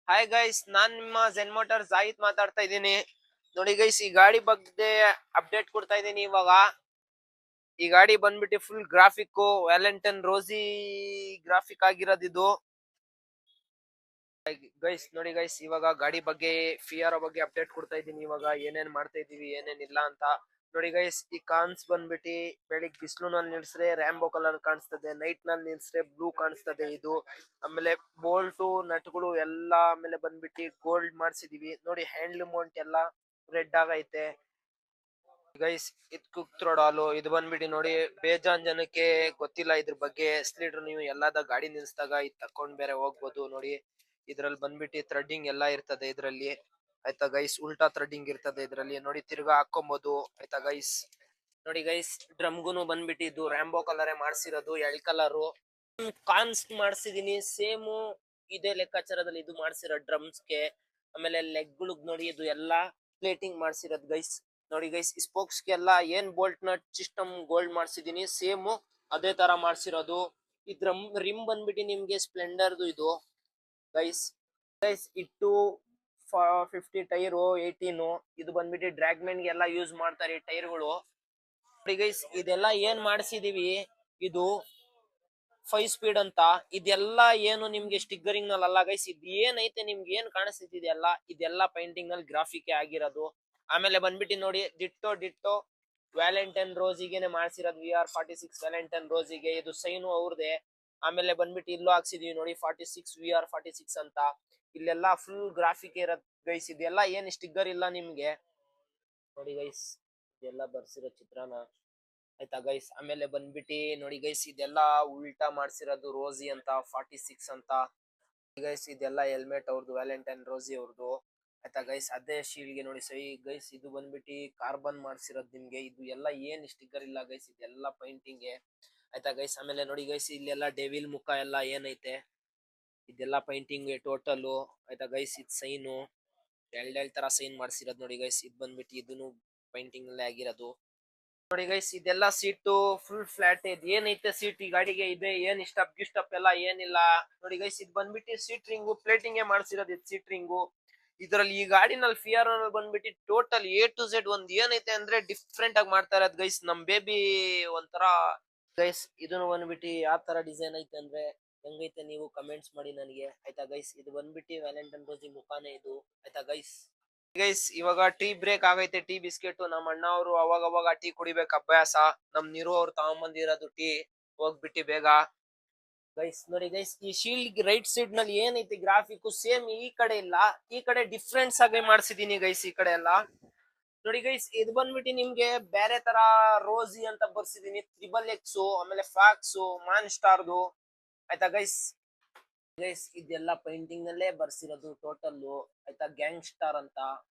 Hi guys, ನಾನ್ ನಿಮ್ಮ Zen motor ಜಾಹಿದ್ ಮಾತಾಡ್ತಾ ಇದ್ದೀನಿ. ನೋಡಿ ಗೈಸ್, ಈ ಗಾಡಿ ಬಗ್ಗೆ ಅಪ್ಡೇಟ್ ಕೊಡ್ತಾ ಇದ್ದೀನಿ ಇವಾಗ. ಈ ಗಾಡಿ ಬಂದ್ಬಿಟ್ಟು ಫುಲ್ ಗ್ರಾಫಿಕ್ ವ್ಯಾಲೆಂಟೈನ್ ರೋಸಿ ಗ್ರಾಫಿಕ್ ಆಗಿರೋದು ಇದು. ಗೈಸ್ ನೋಡಿ ಗೈಸ್, ಇವಾಗ ಗಾಡಿ ಬಗ್ಗೆ ಫಿಯಾರೋ ಬಗ್ಗೆ ಅಪ್ಡೇಟ್ ಕೊಡ್ತಾ ಇದ್ದೀನಿ. ಇವಾಗ ಏನೇನ್ ಮಾಡ್ತಾ ಇದೀವಿ ಏನೇನಿಲ್ಲ ಅಂತ ನೋಡಿ ಗೈಸ್. ಈ ಕಾನ್ಸ್ ಬಂದ್ಬಿಟ್ಟು ಬೆಳಿಗ್ಗೆ ಬಿಸಿಲು ನಲ್ಲಿ ನಿಲ್ಸ್ರೆ ರ್ಯಾಂಬೋ ಕಲರ್ ಕಾಣಿಸ್ತದೆ, ನೈಟ್ ನಲ್ಲಿ ನಿಲ್ಸ್ರೆ ಬ್ಲೂ ಕಾಣಿಸ್ತದೆ ಇದು. ಆಮೇಲೆ ಬೋಲ್ಟು ನಟ್ಗಳು ಎಲ್ಲ ಆಮೇಲೆ ಬಂದ್ಬಿಟ್ಟು ಗೋಲ್ಡ್ ಮಾಡ್ಸಿದೀವಿ ನೋಡಿ. ಹ್ಯಾಂಡ್ಲ್ ಮೌಂಟ್ ಎಲ್ಲ ರೆಡ್ ಆಗೈತೆ ಗೈಸ್. ಇದು ಕುಕ್ ಥ್ರೋಡಾಲು ಇದು ಬಂದ್ಬಿಟ್ಟು ನೋಡಿ, ಬೇಜಾನ್ ಜನಕ್ಕೆ ಗೊತ್ತಿಲ್ಲ ಇದ್ರ ಬಗ್ಗೆ. ಎಸ್ಲೀಟರ್ ನೀವು ಎಲ್ಲಾದ ಗಾಡಿ ನಿಲ್ಸಿದಾಗ ಇದು ತಕೊಂಡ್ ಬೇರೆ ಹೋಗ್ಬೋದು ನೋಡಿ. ಇದ್ರಲ್ಲಿ ಬಂದ್ಬಿಟ್ಟು ಥ್ರೆಡ್ಡಿಂಗ್ ಎಲ್ಲ ಇರ್ತದೆ ಇದ್ರಲ್ಲಿ, ಆಯ್ತಾ ಗೈಸ್. ಉಲ್ಟಾ ಥ್ರೆಡ್ಡಿಂಗ್ ಇರ್ತದೆ ಇದ್ರಲ್ಲಿ ನೋಡಿ, ತಿರ್ಗಾ ಹಾಕೊಬಹುದು ಆಯ್ತಾ ಗೈಸ್. ನೋಡಿ ಗೈಸ್, ಡ್ರಮ್ಗುನು ಬಂದ್ಬಿಟ್ಟು ಇದು ರ್ಯಾಂಬೋ ಕಲರೇ ಮಾಡ್ಸಿರೋದು, ಎಳ್ ಕಲರು. ಕಾನ್ಸ್ ಮಾಡ್ಸಿದೀನಿ ಸೇಮು ಇದೇ ಲೆಕ್ಕಾಚಾರದಲ್ಲಿ ಇದು ಮಾಡ್ಸಿರೋ ಡ್ರಮ್ಸ್ಗೆ. ಆಮೇಲೆ ಲೆಗ್ಗಳಿಗೆ ನೋಡಿ, ಇದು ಎಲ್ಲಾ ಪ್ಲೇಟಿಂಗ್ ಮಾಡ್ಸಿರೋದು ಗೈಸ್. ನೋಡಿ ಗೈಸ್, ಈ ಸ್ಪೋಕ್ಸ್ಗೆಲ್ಲ ಏನ್ ಬೋಲ್ಟ್ ನಟ್ ಸಿಸ್ಟಮ್ ಗೋಲ್ಡ್ ಮಾಡ್ಸಿದೀನಿ ಸೇಮು ಅದೇ ತರ ಮಾಡ್ಸಿರೋದು. ಈ ರಿಮ್ ಬಂದ್ಬಿಟ್ಟು ನಿಮ್ಗೆ ಸ್ಪ್ಲೆಂಡರ್ದು ಇದು ಗೈಸ್. ಗೈಸ್ ಇಟ್ಟು 50 ಟೈರು 18 ಇದು ಬಂದ್ಬಿಟ್ಟು ಡ್ರ್ಯಾಗ್ಮೆನ್ ಗೆ ಎಲ್ಲ ಯೂಸ್ ಮಾಡ್ತಾರೆ ಈ ಟೈರ್ಗಳು ನೋಡಿ ಗೈಸ್. ಇದೆಲ್ಲ ಏನ್ ಮಾಡ್ಸಿದೀವಿ, ಇದು 5 ಸ್ಪೀಡ್ ಅಂತ. ಇದೆಲ್ಲ ಏನು ನಿಮ್ಗೆ ಸ್ಟಿಕ್ಕರಿಂಗ್ ನಲ್ಲಿ ಅಲ್ಲ ಗೈಸ್, ಇದು ಏನೈತೆ ನಿಮ್ಗೆ ಏನ್ ಕಾಣಿಸ್ತಿದೆಯಲ್ಲ ಇದೆಲ್ಲ ಪೇಂಟಿಂಗ್ ನಲ್ಲಿ ಗ್ರಾಫಿಕ್ ಆಗಿರೋದು. ಆಮೇಲೆ ಬಂದ್ಬಿಟ್ಟು ನೋಡಿ, ಡಿಟ್ಟೋ ಡಿಟ್ಟೋ ವ್ಯಾಲೆಂಟೈನ್ ರೋಸಿಗೆನೆ ಮಾಡ್ಸಿರೋದು. VR46 ವ್ಯಾಲೆಂಟೈನ್ ರೋಸಿಗೆ ಇದು ಸೈನು ಅವ್ರದೇ. ಆಮೇಲೆ ಬಂದ್ಬಿಟ್ಟು ಇಲ್ಲೂ ಹಾಕ್ಸಿದೀವಿ ನೋಡಿ 46 VR46 ಅಂತ. ಇಲ್ಲೆಲ್ಲ ಫುಲ್ ಗ್ರಾಫಿಕ್ ಇರೋದು ಗೈಸ್. ಇದೆಲ್ಲ ಏನ್ ಸ್ಟಿಕ್ಕರ್ ಇಲ್ಲ ನಿಮ್ಗೆ ನೋಡಿ ಗೈಸ್, ಇದೆಲ್ಲ ಬರ್ಸಿರೋ ಚಿತ್ರಾನ ಆಯ್ತಾ ಗೈಸ್. ಆಮೇಲೆ ಬಂದ್ಬಿಟ್ಟು ನೋಡಿ ಗೈಸ್, ಇದೆಲ್ಲ ಉಲ್ಟಾ ಮಾಡ್ಸಿರೋದು ರೋಸಿ ಅಂತ 46 ಅಂತ ಗೈಸ್. ಇದೆಲ್ಲ ಹೆಲ್ಮೆಟ್ ಅವ್ರದ್ದು, ವ್ಯಾಲೆಂಟೈನ್ ರೋಸಿ ಅವ್ರದ್ದು ಆಯ್ತಾ ಗೈಸ್. ಅದೇ ಶೀಲ್ಗೆ ನೋಡಿ ಸೈ ಗೈಸ್. ಇದು ಬಂದ್ಬಿಟ್ಟು ಕಾರ್ಬನ್ ಮಾಡ್ಸಿರೋದು ನಿಮ್ಗೆ. ಇದು ಎಲ್ಲ ಏನ್ ಸ್ಟಿಕ್ಕರ್ ಇಲ್ಲ ಗೈಸ್, ಇದೆಲ್ಲ ಪೈಂಟಿಂಗ್ ಆಯ್ತಾ ಗೈಸ್. ಆಮೇಲೆ ನೋಡಿ ಗೈಸ್, ಇಲ್ಲೆಲ್ಲ ಡೆವಿಲ್ ಮುಖ ಎಲ್ಲ ಏನೈತೆ ಇದೆಲ್ಲ ಪೈಂಟಿಂಗ್ ಟೋಟಲ್ ಆಯ್ತಾ ಗೈಸ್. ಇದು ಸೈನು ಎರಡೆರಡು ತರ ಸೈನ್ ಮಾಡ್ಸಿರೋದು ನೋಡಿ ಗೈಸ್. ಇದು ಬಂದ್ಬಿಟ್ಟು ಇದನ್ನು ಪೈಂಟಿಂಗ್ ಅಲ್ಲೇ ಆಗಿರೋದು ನೋಡಿ ಗೈಸ್. ಇದೆಲ್ಲ ಸೀಟು ಫುಲ್ ಫ್ಲಾಟ್ ಇದೆ, ಏನೈತೆ ಸೀಟ್ ಈ ಗಾಡಿಗೆ ಇದೆ, ಏನ್ ಸ್ಟಪ್ ಗಿಸ್ಟಪ್ ಎಲ್ಲ ಏನಿಲ್ಲ ನೋಡಿ ಗೈಸ್. ಇದು ಬಂದ್ಬಿಟ್ಟು ಸೀಟ್ ರಿಂಗು ಪ್ಲೇಟಿಂಗ್ ಮಾಡ್ಸಿರೋದು ಇದು ಸೀಟ್ ರಿಂಗು. ಇದ್ರಲ್ಲಿ ಈ ಗಾಡಿನಲ್ಲಿ ಫಿಯರ್ ಬಂದ್ಬಿಟ್ಟು ಟೋಟಲ್ A to Z ಒಂದ್ ಏನೈತೆ ಅಂದ್ರೆ ಡಿಫ್ರೆಂಟ್ ಆಗಿ ಮಾಡ್ತಾ ಇರೋದು ಗೈಸ್. ನಮ್ ಬೇಬಿ ಒಂಥರ ಗೈಸ್. ಇದನ್ನು ಬಂದ್ಬಿಟ್ಟು ಯಾವ ತರ ಡಿಸೈನ್ ಐತೆ ಅಂದ್ರೆ ಹೆಂಗೈತೆ ನೀವು ಕಮೆಂಟ್ಸ್ ಮಾಡಿ ನನಗೆ ಆಯ್ತಾ ಗೈಸ್. ಇದು ಬಂದ್ಬಿಟ್ಟು ವ್ಯಾಲೆಂಟೈನ್ ರೋಸಿ ಮುಖಾನೇ ಇದು ಆಯ್ತಾ ಗೈಸ್. ಗೈಸ್ ಇವಾಗ ಟೀ ಬ್ರೇಕ್ ಆಗೈತೆ, ಟೀ ಬಿಸ್ಕೆಟ್. ನಮ್ಮ ಅಣ್ಣ ಅವರು ಅವಾಗ ಅವಾಗ ಟೀ ಕುಡಿಬೇಕು ಅಭ್ಯಾಸ. ನಮ್ ನೀರು ಅವ್ರು ತಗೊಂಬಂದಿರೋದು ಟೀ, ಹೋಗ್ಬಿಟ್ಟು ಬೇಗ ಗೈಸ್. ನೋಡಿ ಗೈಸ್, ಈ ಶೀಲ್ಡ್ ರೈಟ್ ಸೈಡ್ ನಲ್ಲಿ ಏನೈತಿ ಗ್ರಾಫಿಕ್ ಸೇಮ್ ಈ ಕಡೆ ಇಲ್ಲ, ಈ ಕಡೆ ಡಿಫ್ರೆನ್ಸ್ ಆಗಿ ಮಾಡ್ಸಿದೀನಿ ಗೈಸ್. ಈ ಕಡೆ ಎಲ್ಲ ನೋಡಿ ಗೈಸ್, ಇದು ಬಂದ್ಬಿಟ್ಟು ನಿಮ್ಗೆ ಬೇರೆ ತರ ರೋಸಿ ಅಂತ ಬರ್ಸಿದೀನಿ. XXX ಆಮೇಲೆ ಫ್ಯಾಕ್ಸ್ ಮಾನ್ ಸ್ಟಾರ್ದು ಆಯ್ತಾ ಗೈಸ್. ಗೈಸ್ ಇದೆಲ್ಲ ಪೇಂಟಿಂಗ್ ನಲ್ಲೇ ಬರ್ಸಿರೋದು ಟೋಟಲ್ ಆಯ್ತಾ, ಗ್ಯಾಂಗ್ ಸ್ಟಾರ್ ಅಂತ.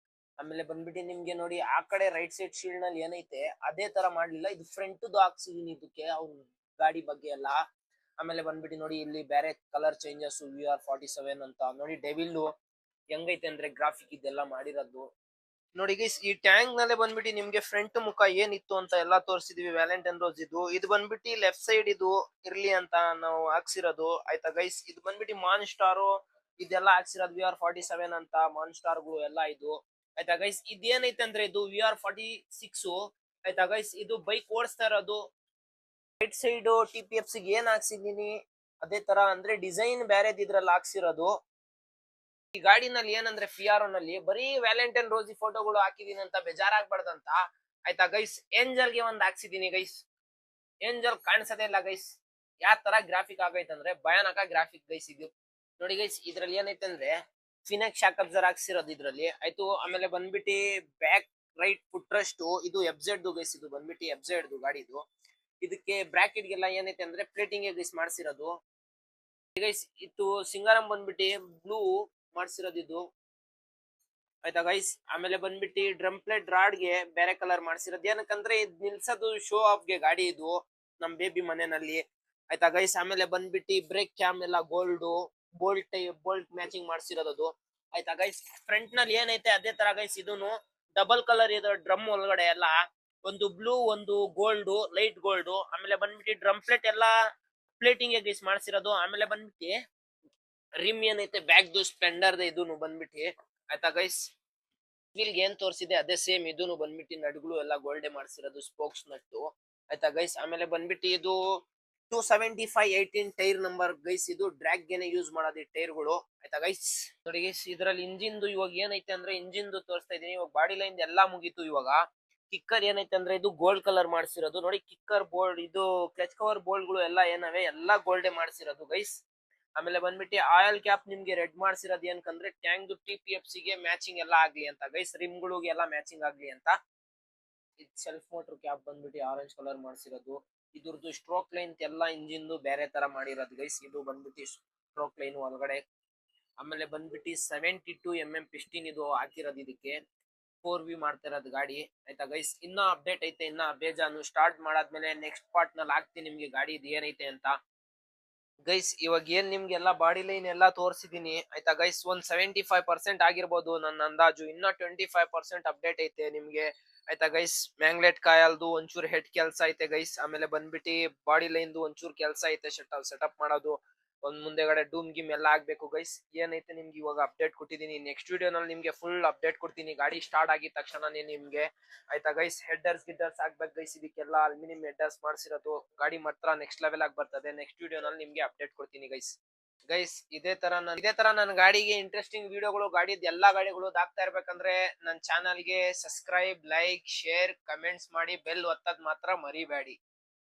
ಆಮೇಲೆ ಬಂದ್ಬಿಟ್ಟು ನಿಮ್ಗೆ ನೋಡಿ ಆ ಕಡೆ ರೈಟ್ ಸೈಡ್ ಶೀಲ್ಡ್ ನಲ್ಲಿ ಏನೈತೆ ಅದೇ ತರ ಮಾಡ್ಲಿಲ್ಲ, ಇದು ಫ್ರಂಟ್ ಹಾಕ್ಸಿದೀನಿ ಇದಕ್ಕೆ ಅವ್ರ ಗಾಡಿ ಬಗ್ಗೆ ಎಲ್ಲ. ಆಮೇಲೆ ಬಂದ್ಬಿಟ್ಟು ನೋಡಿ, ಇಲ್ಲಿ ಬೇರೆ ಕಲರ್ ಚೇಂಜಸ್ VR47 ಅಂತ ನೋಡಿ. ಡೆವಿಲ್ ಹೆಂಗೈತೆ ಅಂದ್ರೆ ಗ್ರಾಫಿಕ್ ಇದೆಲ್ಲ ಮಾಡಿರೋದು ನೋಡಿ ಗೈಸ್. ಈ ಟ್ಯಾಂಕ್ ನಲ್ಲೇ ಬಂದ್ಬಿಟ್ಟು ನಿಮ್ಗೆ ಫ್ರಂಟ್ ಮುಖ ಏನಿತ್ತು ಅಂತ ಎಲ್ಲ ತೋರಿಸಿದೀವಿ ವ್ಯಾಲೆಂಟೈನ್ ರೋಸ್ ಇದು. ಇದು ಬಂದ್ಬಿಟ್ಟು ಲೆಫ್ಟ್ ಸೈಡ್ ಇದು ಇರ್ಲಿ ಅಂತ ನಾವು ಹಾಕ್ಸಿರೋದು ಆಯ್ತಾ ಗೈಸ್. ಇದು ಬಂದ್ಬಿಟ್ಟು ಮಾನ್ ಸ್ಟಾರು ಇದೆಲ್ಲ ಹಾಕ್ಸಿರೋದು VR47 ಅಂತ ಮಾನ್ ಸ್ಟಾರ್ಗಳು ಎಲ್ಲ ಇದು ಆಯ್ತಾ ಗೈಸ್. ಇದೇನೈತೆ ಅಂದ್ರೆ ಇದು VR46 ಆಯ್ತಾ ಗೈಸ್. ಇದು ಬೈಕ್ ಓಡಿಸ್ತಾ ಇರೋದು. ರೈಟ್ ಸೈಡ್ TPFC ಏನ್ ಹಾಕ್ಸಿದೀನಿ ಅದೇ ತರ ಅಂದ್ರೆ ಡಿಸೈನ್ ಬೇರೆದ್ ಇದ್ರಲ್ಲಿ ಹಾಕ್ಸಿರೋದು. ಈ ಗಾಡಿನಲ್ಲಿ ಏನಂದ್ರೆ ಫಿಯಾರೋ ನಲ್ಲಿ ಬರೀ ವ್ಯಾಲೆಂಟೈನ್ ರೋಸಿ ಫೋಟೋಗಳು ಹಾಕಿದೀನಿ ಅಂತ ಬೇಜಾರಾಗ್ಬಾರ್ದಂತ ಆಯ್ತಾ ಗೈಸ್. ಏಂಜಲ್ ಗೆ ಒಂದ್ ಹಾಕ್ಸಿದೀನಿ ಗೈಸ್. ಏಂಜಲ್ ಕಾಣಿಸದೇ ಇಲ್ಲ ಗೈಸ್. ಯಾವ ತರ ಗ್ರಾಫಿಕ್ ಆಗೈತೆ ಅಂದ್ರೆ ಭಯಾನಕ ಗ್ರಾಫಿಕ್ ಗೈಸ್ ಇದು ನೋಡಿ ಗೈಸ್. ಇದ್ರಲ್ಲಿ ಏನೈತೆ ಅಂದ್ರೆ ಫಿನೆಕ್ ಶಾಕ್ ಅಬ್ಸರ್ ಹಾಕ್ಸಿರೋದು ಇದ್ರಲ್ಲಿ ಆಯ್ತು. ಆಮೇಲೆ ಬಂದ್ಬಿಟ್ಟು ಬ್ಯಾಕ್ ರೈಟ್ ಫುಟ್ ರೆಸ್ಟ್ ಇದು FZ ಗೈಸ್. ಇದು ಬಂದ್ಬಿಟ್ಟು FZ ಗಾಡಿದು. ಇದಕ್ಕೆ ಬ್ರಾಕೆಟ್ ಗೆಲ್ಲ ಏನೈತೆ ಅಂದ್ರೆ ಪ್ಲೇಟಿಂಗ್ ಗೈಸ್ ಮಾಡ್ಸಿರೋದು ಗೈಸ್. ಇದು ಸಿಂಗಾರಂ ಬಂದ್ಬಿಟ್ಟು ಬ್ಲೂ ಮಾಡ್ಸಿರೋದು ಇದು ಆಯ್ತಾ ಗೈಸ್. ಆಮೇಲೆ ಬಂದ್ಬಿಟ್ಟು ಡ್ರಮ್ ಪ್ಲೇಟ್ ರಾಡ್ ಗೆ ಬೇರೆ ಕಲರ್ ಮಾಡ್ಸಿರೋದು, ಏನಕ್ಕಂದ್ರೆ ಇದ್ ನಿಲ್ಸೋದು ಶೋ ಆಫ್ ಗೆ ಗಾಡಿ ಇದು ನಮ್ ಬೇಬಿ ಮನೆಯಲ್ಲಿ ಆಯ್ತಾ ಗೈಸ್. ಆಮೇಲೆ ಬಂದ್ಬಿಟ್ಟು ಬ್ರೇಕ್ ಕ್ಯಾಮ್ ಎಲ್ಲ ಗೋಲ್ಡ್ ಬೋಲ್ಟ್ ಮ್ಯಾಚಿಂಗ್ ಮಾಡ್ಸಿರೋದು ಆಯ್ತಾ ಗೈಸ್. ಫ್ರಂಟ್ ನಲ್ಲಿ ಏನೈತೆ ಅದೇ ತರ ಗೈಸ್. ಇದೂನು ಡಬಲ್ ಕಲರ್ ಇದೆ ಡ್ರಮ್ ಒಳಗಡೆ ಎಲ್ಲ, ಒಂದು ಬ್ಲೂ ಒಂದು ಗೋಲ್ಡ್ ಲೈಟ್ ಗೋಲ್ಡ್. ಆಮೇಲೆ ಬಂದ್ಬಿಟ್ಟು ಡ್ರಮ್ ಪ್ಲೇಟ್ ಎಲ್ಲ ಪ್ಲೇಟಿಂಗ್ ಗೈಸ್ ಮಾಡ್ಸಿರೋದು. ಆಮೇಲೆ ಬಂದ್ಬಿಟ್ಟು ರಿಮ್ ಏನೈತೆ ಬ್ಯಾಕ್ ಸ್ಪ್ಲೆಂಡರ್ ಇದೂನು ಬಂದ್ಬಿಟ್ಟು ಆಯ್ತಾ ಗೈಸ್. ವೀಲ್ ಏನ್ ತೋರಿಸಿದೆ ಅದೇ ಸೇಮ್ ಇದೂನು ಬಂದ್ಬಿಟ್ಟು ನಡ್ಗಳು ಎಲ್ಲ ಗೋಲ್ಡೆ ಮಾಡ್ಸಿರೋದು ಸ್ಪೋಕ್ಸ್ ನಟ್ಟು ಆಯ್ತಾ ಗೈಸ್. ಆಮೇಲೆ ಬಂದ್ಬಿಟ್ಟು ಇದು 275/18 ಟೈರ್ ನಂಬರ್ ಗೈಸ್. ಇದು ಡ್ರ್ಯಾಗ್ ಗೆನೆ ಯೂಸ್ ಮಾಡೋದು ಟೈರ್ಗಳು ಆಯ್ತಾ ಗೈಸ್. ನೋಡಿ ಗೈಸ್ ಇದ್ರಲ್ಲಿ ಇಂಜಿನ್ ಇವಾಗ ಏನೈತೆ ಅಂದ್ರೆ ಇಂಜಿನ್ ತೋರಿಸ್ತಾ ಇದೀನಿ. ಇವಾಗ ಬಾಡಿ ಲೈನ್ ಎಲ್ಲಾ ಮುಗೀತು. ಇವಾಗ ಕಿಕ್ಕರ್ ಏನೈತೆ ಅಂದ್ರೆ ಇದು ಗೋಲ್ಡ್ ಕಲರ್ ಮಾಡ್ಸಿರೋದು ನೋಡಿ. ಕಿಕ್ಕರ್ ಬೋಲ್ಡ್ ಇದು ಕ್ಲಚ್ ಕವರ್ ಬೋಲ್ಡ್ ಗಳು ಎಲ್ಲ ಏನವೆ ಎಲ್ಲಾ ಗೋಲ್ಡೆ ಮಾಡ್ಸಿರೋದು ಗೈಸ್. ಆಮೇಲೆ ಬಂದ್ಬಿಟ್ಟು ಆಯಿಲ್ ಕ್ಯಾಪ್ ನಿಮ್ಗೆ ರೆಡ್ ಮಾಡ್ಸಿರೋದು ಏನಕಂದ್ರೆ ಟ್ಯಾಂಕ್ TPFC ಗೆ ಮ್ಯಾಚಿಂಗ್ ಎಲ್ಲ ಆಗ್ಲಿ ಅಂತ ಗೈಸ್. ರಿಮ್ಗಳಿಗೆ ಎಲ್ಲ ಮ್ಯಾಚಿಂಗ್ ಆಗ್ಲಿ ಅಂತ. ಇದು ಸೆಲ್ಫ್ ಮೋಟರ್ ಕ್ಯಾಪ್ ಬಂದ್ಬಿಟ್ಟು ಆರೆಂಜ್ ಕಲರ್ ಮಾಡ್ಸಿರೋದು. ಇದ್ರದ್ದು ಸ್ಟ್ರೋಕ್ ಲೈನ್ ಎಲ್ಲ ಇಂಜಿನ್ ಬೇರೆ ತರ ಮಾಡಿರೋದು ಗೈಸ್. ಇದು ಬಂದ್ಬಿಟ್ಟು ಸ್ಟ್ರೋಕ್ ಲೈನ್ ಒಳಗಡೆ. ಆಮೇಲೆ ಬಂದ್ಬಿಟ್ಟು 72mm ಪಿಸ್ಟಿನ್ ಇದು ಹಾಕಿರೋದು ಇದಕ್ಕೆ. 4V ಮಾಡ್ತಾ ಇರೋದು ಗಾಡಿ ಆಯ್ತಾ ಗೈಸ್. ಇನ್ನ ಅಪ್ಡೇಟ್ ಐತೆ, ಇನ್ನ ಬೇಜಾನು. ಸ್ಟಾರ್ಟ್ ಮಾಡಾದ್ಮೇಲೆ ನೆಕ್ಸ್ಟ್ ಪಾರ್ಟ್ ನಲ್ಲಿ ಹಾಕ್ತೀನಿ ನಿಮ್ಗೆ ಗಾಡಿ ಇದು ಏನೈತೆ ಅಂತ ಗೈಸ್. ಇವಾಗ ಏನ್ ನಿಮ್ಗೆಲ್ಲ ಬಾಡಿ ಲೈನ್ ಎಲ್ಲಾ ತೋರಿಸಿದೀನಿ ಆಯ್ತಾ ಗೈಸ್. ಒಂದ್ 75% ಆಗಿರ್ಬೋದು ನನ್ನ ಅಂದಾಜು. ಇನ್ನ 25% ಅಪ್ಡೇಟ್ ಐತೆ ನಿಮ್ಗೆ ಆಯ್ತಾ ಗೈಸ್. ಮ್ಯಾಂಗ್ಲೆಟ್ ಕಾಯಲ್ದು ಒಂಚೂರು ಹೆಡ್ ಕೆಲ್ಸ ಐತೆ ಗೈಸ್. ಆಮೇಲೆ ಬಂದ್ಬಿಟ್ಟು ಬಾಡಿ ಲೈನ್ದು ಒಂಚೂರು ಕೆಲ್ಸ ಐತೆ ಸೆಟಪ್ ಮಾಡೋದು. ಒಂದ್ ಮುಂದೆಗಡೆ ಡೂಮ್ ಗಿಮ್ ಎಲ್ಲ ಆಗ್ಬೇಕು ಗೈಸ್. ಏನೈತೆ ನಿಮ್ಗೆ ಇವಾಗ ಅಪ್ಡೇಟ್ ಕೊಟ್ಟಿದ್ದೀನಿ. ನೆಕ್ಸ್ಟ್ ವಿಡಿಯೋನಲ್ಲಿ ನಿಮ್ಗೆ ಫುಲ್ ಅಪ್ಡೇಟ್ ಕೊಡ್ತೀನಿ ಗಾಡಿ ಸ್ಟಾರ್ಟ್ ಆಗಿದ ತಕ್ಷಣನೇ ನಿಮ್ಗೆ ಆಯ್ತಾ ಗೈಸ್. ಗಿಡ್ಡರ್ಸ್ ಆಗ್ಬೇಕು ಗೈಸ್. ಇದಕ್ಕೆಲ್ಲ ಅಲ್ಯೂಮಿನಿಯಂ ಹೆಡ್ಡರ್ಸ್ ಮಾಡ್ಸಿರೋದು. ಗಾಡಿ ಮಾತ್ರ ನೆಕ್ಸ್ಟ್ ಲೆವೆಲ್ ಆಗಿ ಬರ್ತದೆ. ನೆಕ್ಸ್ಟ್ ವಿಡಿಯೋನಲ್ಲಿ ನಿಮ್ಗೆ ಅಪ್ಡೇಟ್ ಕೊಡ್ತೀನಿ ಗೈಸ್. ಗೈಸ್ ಇದೇ ತರ ನನ್ನ ಗಾಡಿಗೆ ಇಂಟ್ರೆಸ್ಟಿಂಗ್ ವಿಡಿಯೋಗಳು ಗಾಡಿದ ಎಲ್ಲಾ ಗಾಡಿಗಳು ಹಾಕ್ತಾ ಇರ್ಬೇಕಂದ್ರೆ ನನ್ನ ಚಾನಲ್ಗೆ ಸಬ್ಸ್ಕ್ರೈಬ್, ಲೈಕ್, ಶೇರ್, ಕಮೆಂಟ್ಸ್ ಮಾಡಿ ಬೆಲ್ ಒತ್ತದ್ ಮಾತ್ರ ಮರಿಬೇಡಿ.